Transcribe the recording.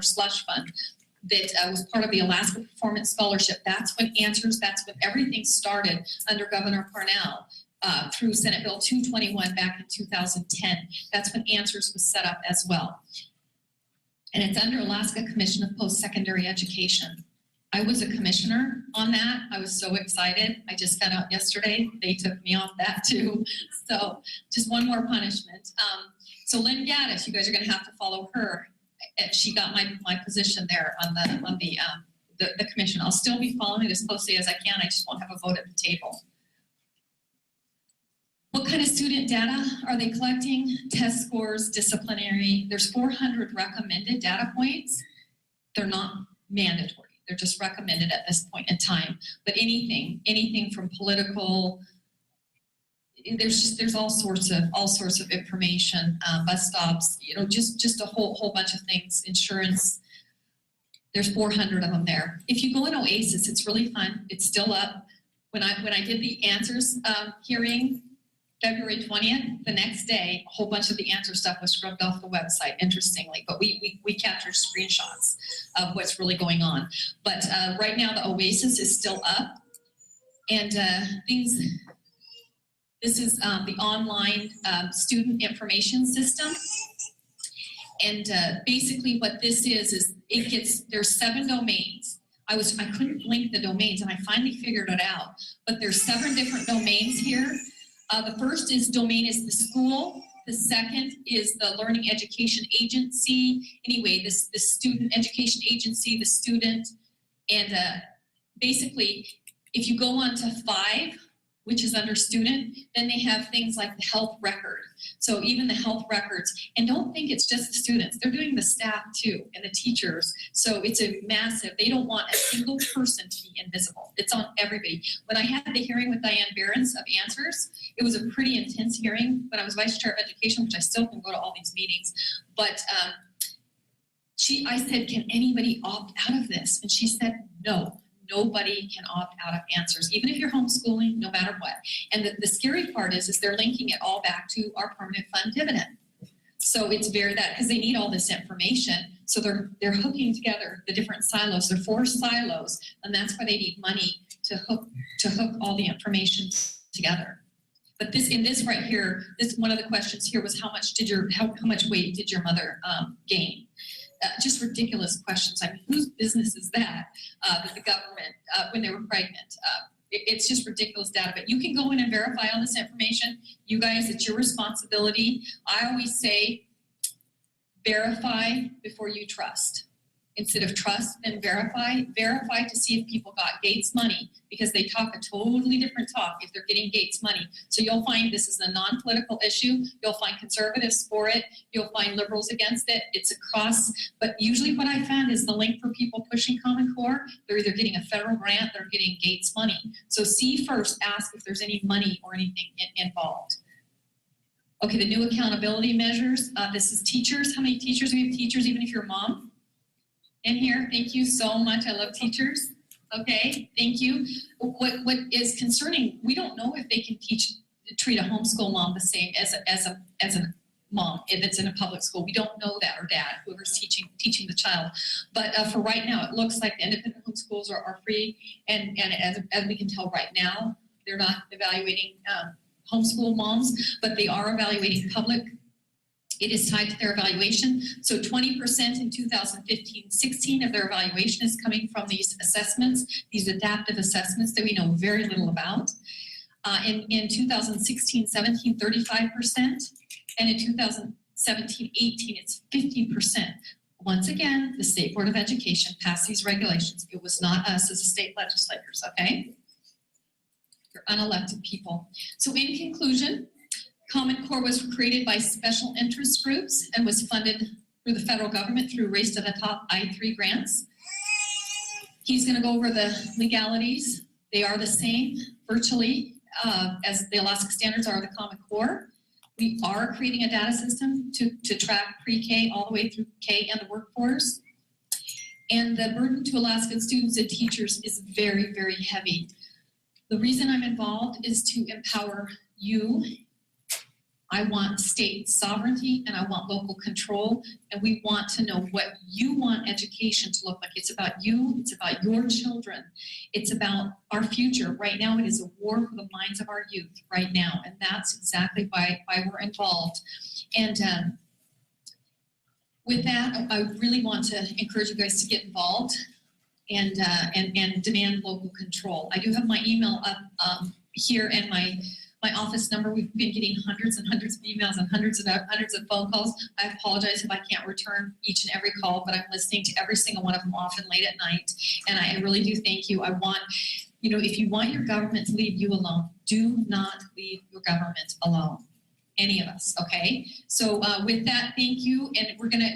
slush fund that was part of the Alaska Performance Scholarship. That's when everything started under Governor Parnell through Senate Bill 221 back in 2010. That's when Answers was set up as well. And it's under Alaska Commission of Post-Secondary Education. I was a commissioner on that. I was so excited. I just found out yesterday they took me off that too. So just one more punishment. So Lynn Gaddis, you guys are going to have to follow her. She got my position there on the commission. I'll still be following it as closely as I can. I just won't have a vote at the table. What kind of student data are they collecting? Test scores, disciplinary. There's 400 recommended data points. They're not mandatory. They're just recommended at this point in time. But anything from political, there's all sorts of information, bus stops, just a whole bunch of things, insurance. There's 400 of them there. If you go in Oasis, it's really fun. It's still up. When I did the Answers hearing, February 20th, the next day, a whole bunch of the answer stuff was scrubbed off the website, interestingly, but we captured screenshots of what's really going on. But right now, the Oasis is still up, and this is the online student information system. And basically what this is there's 7 domains. I couldn't link the domains, and I finally figured it out, but there's 7 different domains here. The first domain is the school. The second is the learning education agency. Anyway, the student education agency, the student, and basically, if you go on to 5, which is under student, then they have things like the health record. So even the health records, and don't think it's just the students, they're doing the staff too, and the teachers. So it's a massive, they don't want a single person to be invisible. It's on everybody. When I had the hearing with Diane Behrens of Answers, it was a pretty intense hearing when I was vice chair of education, which I still can go to all these meetings. But I said, can anybody opt out of this? And she said, no. Nobody can opt out of Answers, even if you're homeschooling, no matter what. And the scary part is they're linking it all back to our permanent fund dividend. So it's because they need all this information. So they're hooking together the different silos. They're 4 silos, and that's why they need money to hook all the information together. But in this right here, one of the questions here was how much weight did your mother gain? Just ridiculous questions. I mean, whose business is that the government, when they were pregnant? It's just ridiculous data. But you can go in and verify all this information. You guys, it's your responsibility. I always say, verify before you trust. Instead of trust, then verify. Verify to see if people got Gates money, because they talk a totally different talk if they're getting Gates money. So you'll find this is a non-political issue. You'll find conservatives for it. You'll find liberals against it. It's across. But usually what I found is the link for people pushing Common Core, they're either getting a federal grant, they're getting Gates money. So see first, ask if there's any money or anything involved. Okay, the new accountability measures. This is teachers. How many teachers? We have teachers, even if you're a mom in here. Thank you so much. I love teachers. Okay, thank you. What is concerning, we don't know if they can treat a homeschool mom the same as a mom if it's in a public school. We don't know that, or dad, whoever's teaching the child. But for right now, it looks like the independent homeschools are free, and as we can tell right now, they're not evaluating homeschool moms, but they are evaluating public. It is tied to their evaluation. So 20% in 2015-16 of their evaluation is coming from these assessments, these adaptive assessments that we know very little about. In 2016-17, 35%. And in 2017-18, it's 50%. Once again, the State Board of Education passed these regulations. It was not us as state legislators, okay? They're unelected people. So in conclusion, Common Core was created by special interest groups and was funded through the federal government through Race to the Top I3 grants. He's going to go over the legalities. They are the same virtually as the Alaska standards are the Common Core. We are creating a data system to track pre-K all the way through K and the workforce. And the burden to Alaskan students and teachers is very, very heavy. The reason I'm involved is to empower you I want state sovereignty and I want local control, and we want to know what you want education to look like. It's about you, it's about your children, it's about our future. Right now it is a war for the minds of our youth right now, and that's exactly why we're involved. And with that, I really want to encourage you guys to get involved and demand local control. I do have my email up here and my office number. We've been getting hundreds and hundreds of emails and hundreds of phone calls. I apologize if I can't return each and every call, but I'm listening to every single one of them, often late at night. And I really do thank you. I want, if you want your government to leave you alone, do not leave your government alone. Any of us, okay? So with that, thank you. And we're gonna